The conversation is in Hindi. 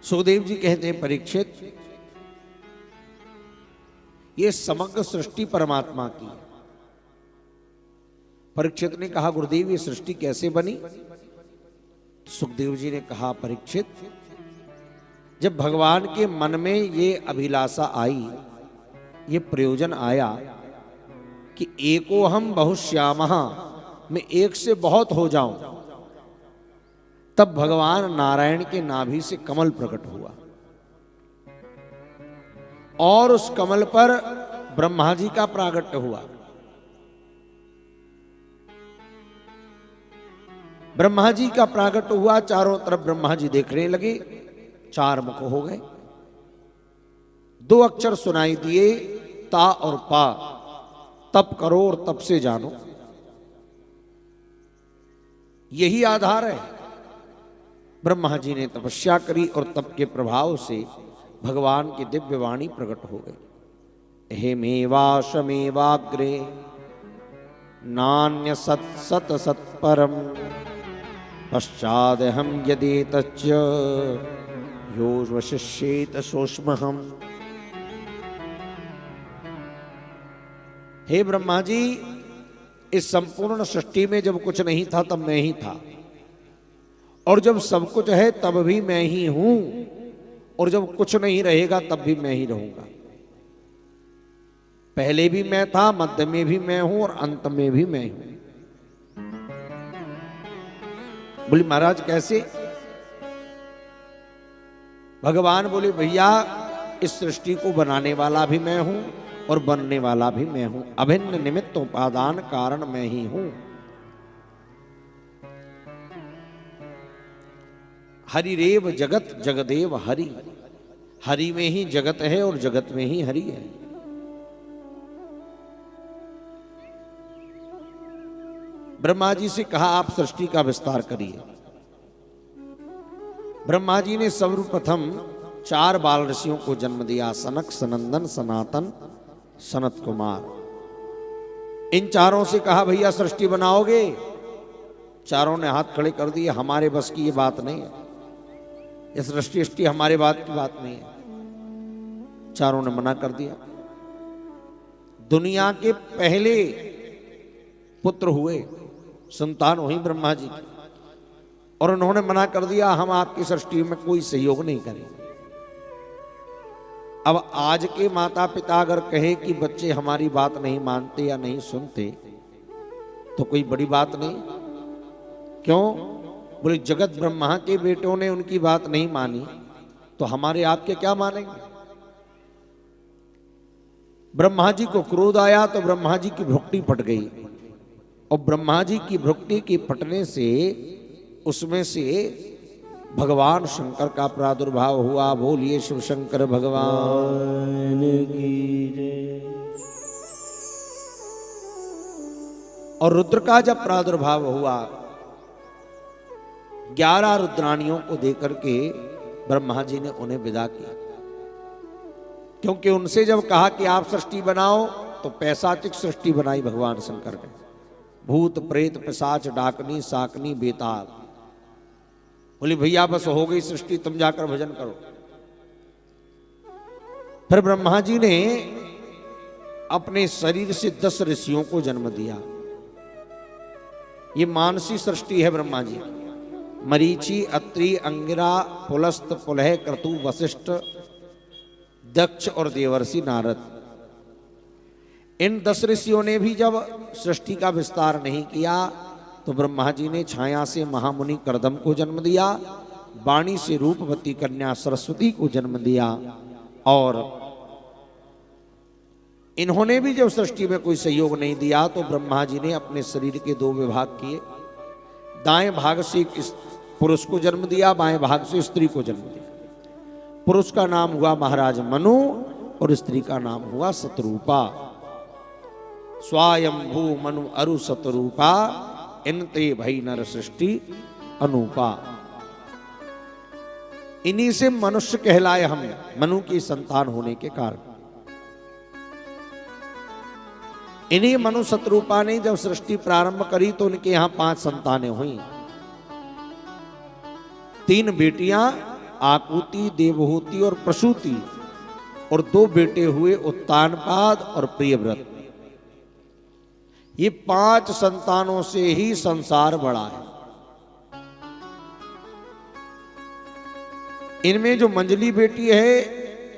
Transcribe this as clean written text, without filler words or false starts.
सुखदेव जी कहते हैं परीक्षित, ये समग्र सृष्टि परमात्मा की है। परीक्षित ने कहा गुरुदेव ये सृष्टि कैसे बनी? सुखदेव जी ने कहा परीक्षित, जब भगवान के मन में ये अभिलाषा आई, ये प्रयोजन आया कि एको हम बहुश्यामः, मैं एक से बहुत हो जाऊं, तब भगवान नारायण के नाभि से कमल प्रकट हुआ और उस कमल पर ब्रह्मा जी का प्रागट्य हुआ। ब्रह्मा जी का प्रागट्य हुआ, चारों तरफ ब्रह्मा जी देखने लगे, चार मुख हो गए, दो अक्षर सुनाई दिए, ता और पा, तप करो और तप से जानो, यही आधार है। ब्रह्मा जी ने तपस्या करी और तप के प्रभाव से भगवान की दिव्य वाणी प्रकट हो गई। हेमेवाशमेवाग्रे नान्य सत सत सत्परम पश्चाद हम यदि तच्च योवशिष्येत सोष्महम्। हे ब्रह्मा जी, इस संपूर्ण सृष्टि में जब कुछ नहीं था तब मैं ही था, और जब सब कुछ है तब भी मैं ही हूं, और जब कुछ नहीं रहेगा तब भी मैं ही रहूंगा। पहले भी मैं था, मध्य में भी मैं हूं और अंत में भी मैं हूं। बोली महाराज कैसे? भगवान बोले भैया इस सृष्टि को बनाने वाला भी मैं हूं और बनने वाला भी मैं हूं, अभिन्न निमित्त उपादान कारण मैं ही हूं। हरि रेव जगत जगदेव हरि, हरि में ही जगत है और जगत में ही हरि है। ब्रह्मा जी से कहा आप सृष्टि का विस्तार करिए। ब्रह्मा जी ने सर्वप्रथम 4 बाल ऋषियों को जन्म दिया, सनक, सनंदन, सनातन, सनत कुमार। इन चारों से कहा भैया सृष्टि बनाओगे? चारों ने हाथ खड़े कर दिए, हमारे बस की ये बात नहीं है, ये सृष्टि हमारे बात की बात नहीं है। चारों ने मना कर दिया। दुनिया के पहले पुत्र हुए, संतान हुई ब्रह्मा जी की, और उन्होंने मना कर दिया हम आपकी सृष्टि में कोई सहयोग नहीं करेंगे। अब आज के माता पिता अगर कहे कि बच्चे हमारी बात नहीं मानते या नहीं सुनते तो कोई बड़ी बात नहीं। क्यों? बोले जगत ब्रह्मा के बेटों ने उनकी बात नहीं मानी तो हमारे आपके क्या मानेंगे? ब्रह्मा जी को क्रोध आया तो ब्रह्मा जी की भ्रुकुटी फट गई, और ब्रह्मा जी की भ्रुकुटी के फटने से उसमें से भगवान शंकर का प्रादुर्भाव हुआ। बोलिए शिव शंकर भगवान की जय। और रुद्र का जब प्रादुर्भाव हुआ, 11 रुद्राणियों को देकर के ब्रह्मा जी ने उन्हें विदा किया, क्योंकि उनसे जब कहा कि आप सृष्टि बनाओ तो पैशाचिक सृष्टि बनाई भगवान शंकर ने। भूत प्रेत पिशाच डाकनी साकनी बेताल। बोले भैया बस हो गई सृष्टि, तुम जाकर भजन करो। फिर ब्रह्मा जी ने अपने शरीर से 10 ऋषियों को जन्म दिया। ये मानसी सृष्टि है ब्रह्मा जी। मरीचि, अत्रि, अंगिरा, पुलस्त, पुलह, क्रतु, वशिष्ठ, दक्ष और देवर्षि नारद। इन 10 ऋषियों ने भी जब सृष्टि का विस्तार नहीं किया तो ब्रह्मा जी ने छाया से महामुनि कर्दम को जन्म दिया, वाणी से रूपवती कन्या सरस्वती को जन्म दिया, और इन्होंने भी जब सृष्टि में कोई सहयोग नहीं दिया तो ब्रह्मा जी ने अपने शरीर के 2 विभाग किए। दाएं भाग से पुरुष को जन्म दिया, बाएं भाग से स्त्री को जन्म दिया। पुरुष का नाम हुआ महाराज मनु और स्त्री का नाम हुआ शतरूपा। स्वायंभू मनु अरु शतरूपा, इनते भई नर सृष्टि अनुपा। इन्हीं से मनुष्य कहलाए हम, मनु की संतान होने के कारण। इन्हीं मनु शतरूपा ने जब सृष्टि प्रारंभ करी तो उनके यहां 5 संतानें हुई, 3 बेटियां आकुति, देवहूति और प्रसूति, और 2 बेटे हुए उत्तानपाद और प्रियव्रत। ये 5 संतानों से ही संसार बढ़ा है। इनमें जो मंजली बेटी है